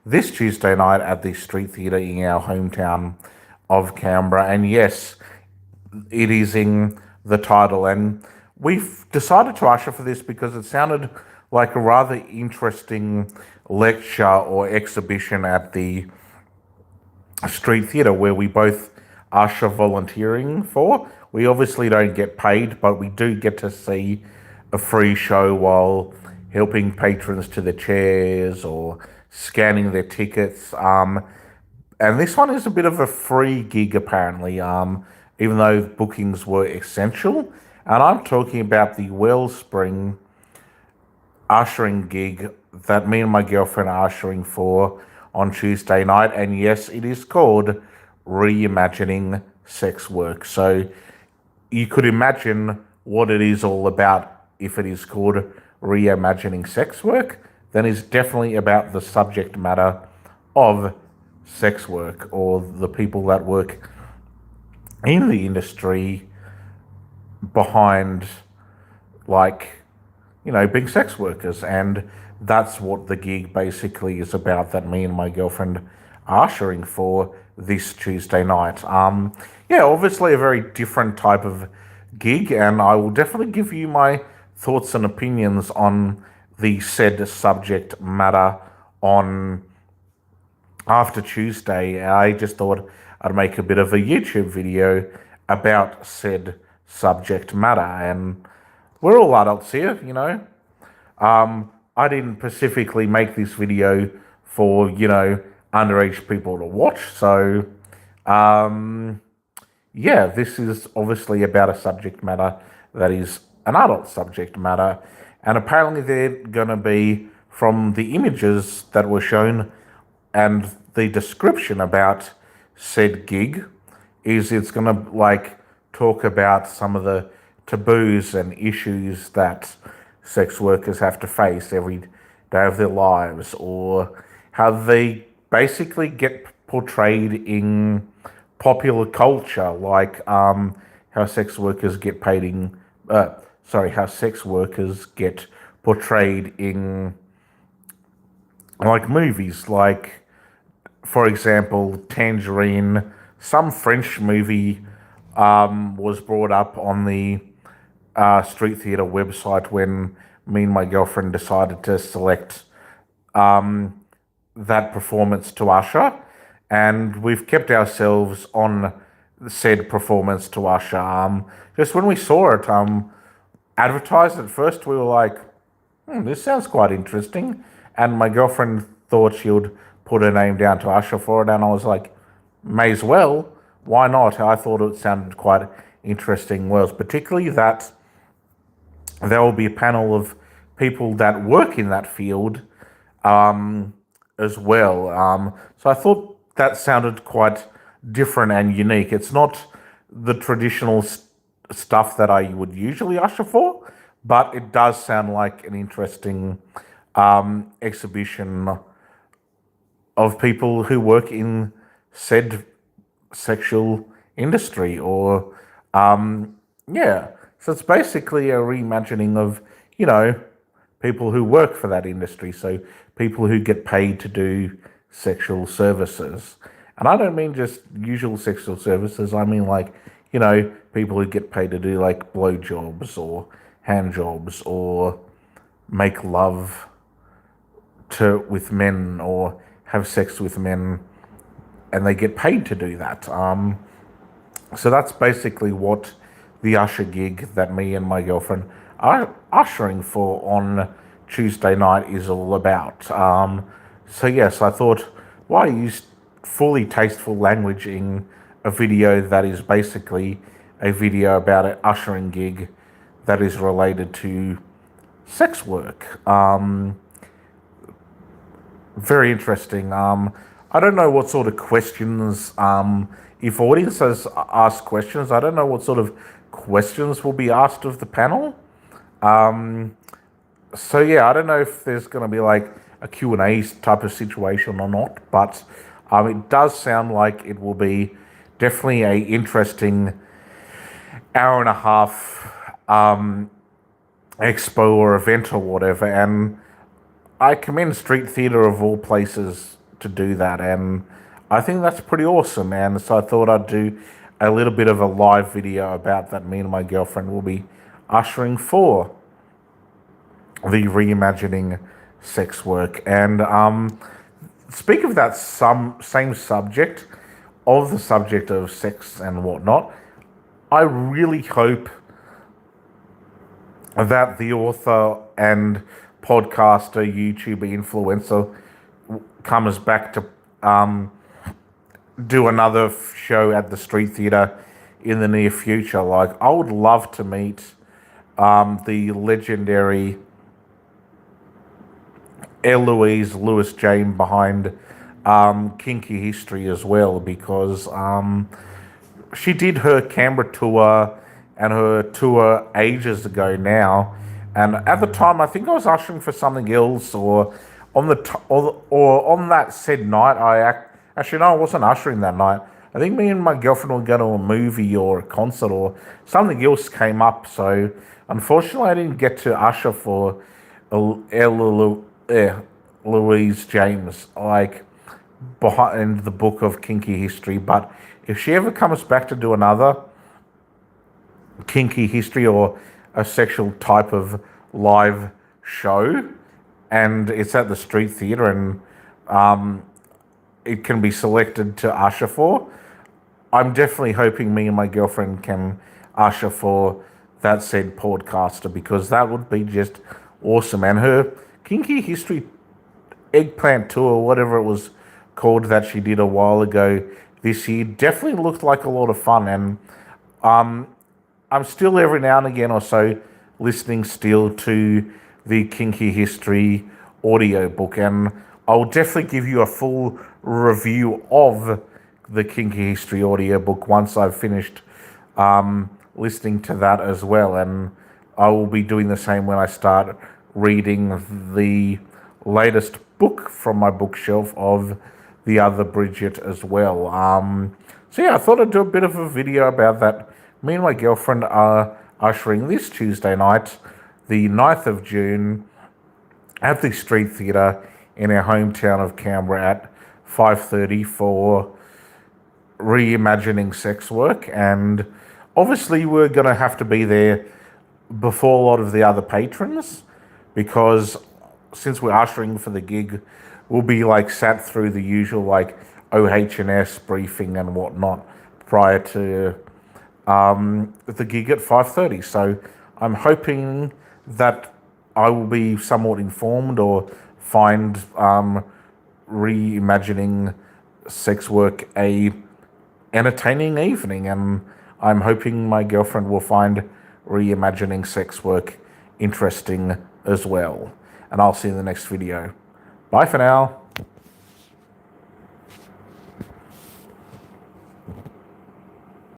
this Tuesday night at the Street Theatre in our hometown of Canberra. And yes, it is in the title. And we've decided to usher for this because it sounded like a rather interesting lecture or exhibition at the Street Theatre where we both usher volunteering for. We obviously don't get paid, but we do get to see a free show while helping patrons to the chairs or scanning their tickets. And this one is a bit of a free gig, apparently, even though bookings were essential. And I'm talking about the Wellspring ushering gig that me and my girlfriend are ushering for on Tuesday night. And yes, it is called Reimagining Sex Work. So you could imagine what it is all about if it is called Reimagining Sex Work. Then it's definitely about the subject matter of sex work or the people that work in the industry behind, being sex workers. And that's what the gig basically is about that me and my girlfriend are ushering for this Tuesday night. Obviously a very different type of gig, and I will definitely give you my thoughts and opinions on the said subject matter on after Tuesday. I just thought I'd make a bit of a YouTube video about said subject matter, and we're all adults here, I didn't specifically make this video for, underage people to watch. So, this is obviously about a subject matter that is an adult subject matter. And apparently they're going to be, from the images that were shown and the description about said gig, is it's going to talk about some of the taboos and issues that sex workers have to face every day of their lives, or how they basically get portrayed in popular culture, how sex workers get paid in, how sex workers get portrayed in movies, for example, Tangerine. Some French movie was brought up on the Street Theatre website when me and my girlfriend decided to select that performance to usher, and we've kept ourselves on said performance to usher. Just when we saw it advertised at first, we were like, this sounds quite interesting, and my girlfriend thought she would put her name down to usher for it, and I was like, may as well, why not? I thought it sounded quite interesting, particularly that there will be a panel of people that work in that field as well. So I thought that sounded quite different and unique. It's not the traditional stuff that I would usually usher for, but it does sound like an interesting exhibition of people who work in said sexual industry, or so it's basically a reimagining of people who work for that industry, so people who get paid to do sexual services. And I don't mean just usual sexual services, I mean people who get paid to do blowjobs or hand jobs or make love with men or have sex with men, and they get paid to do that. So that's basically what the usher gig that me and my girlfriend are ushering for on Tuesday night is all about. So yes, I thought, why use fully tasteful language in a video that is basically a video about an ushering gig that is related to sex work. Very interesting. I don't know what sort of questions, if audiences ask questions, I don't know what sort of questions will be asked of the panel. So yeah, I don't know if there's going to be a Q&A type of situation or not, but it does sound like it will be definitely a interesting hour and a half expo or event or whatever. And I commend Street Theatre of all places to do that, and I think that's pretty awesome. And so I thought I'd do a little bit of a live video about that. Me and my girlfriend will be ushering for the Reimagining Sex Work. And speak of that same subject, of the subject of sex and whatnot, I really hope that the author and podcaster, YouTuber, influencer comes back to do another show at the Street Theatre in the near future. Like, I would love to meet the legendary Eloise Lewis James behind Kinky History as well, because she did her Canberra tour and her tour ages ago now, and at the time I think I was ushering for something else, or on on that said night actually no, I wasn't ushering that night. I think me and my girlfriend were going to a movie or a concert, or something else came up, so unfortunately I didn't get to usher for Louise James, like, behind the book of Kinky History. But if she ever comes back to do another Kinky History or a sexual type of live show, and it's at the Street Theatre, and it can be selected to usher for, I'm definitely hoping me and my girlfriend can usher for that said podcaster, because that would be just awesome. And her Kinky History Eggplant Tour, whatever it was called, that she did a while ago this year, definitely looked like a lot of fun. And I'm still every now and again or so listening still to the Kinky History audiobook, and I'll definitely give you a full review of the Kinky History audiobook once I've finished listening to that as well. And I will be doing the same when I start reading the latest book from my bookshelf of The Other Bridget as well. So yeah, I thought I'd do a bit of a video about that. Me and my girlfriend are ushering this Tuesday night, the 9th of June, at the Street Theatre in our hometown of Canberra at 5:30 for Reimagining Sex Work. And obviously we're going to have to be there before a lot of the other patrons, because since we're ushering for the gig, we'll be like sat through the usual like OH&S briefing and whatnot prior to the gig at 5:30. So I'm hoping that I will be somewhat informed, or find Reimagining Sex Work a entertaining evening, and I'm hoping my girlfriend will find Reimagining Sex Work interesting as well. And I'll see you in the next video. Bye for now.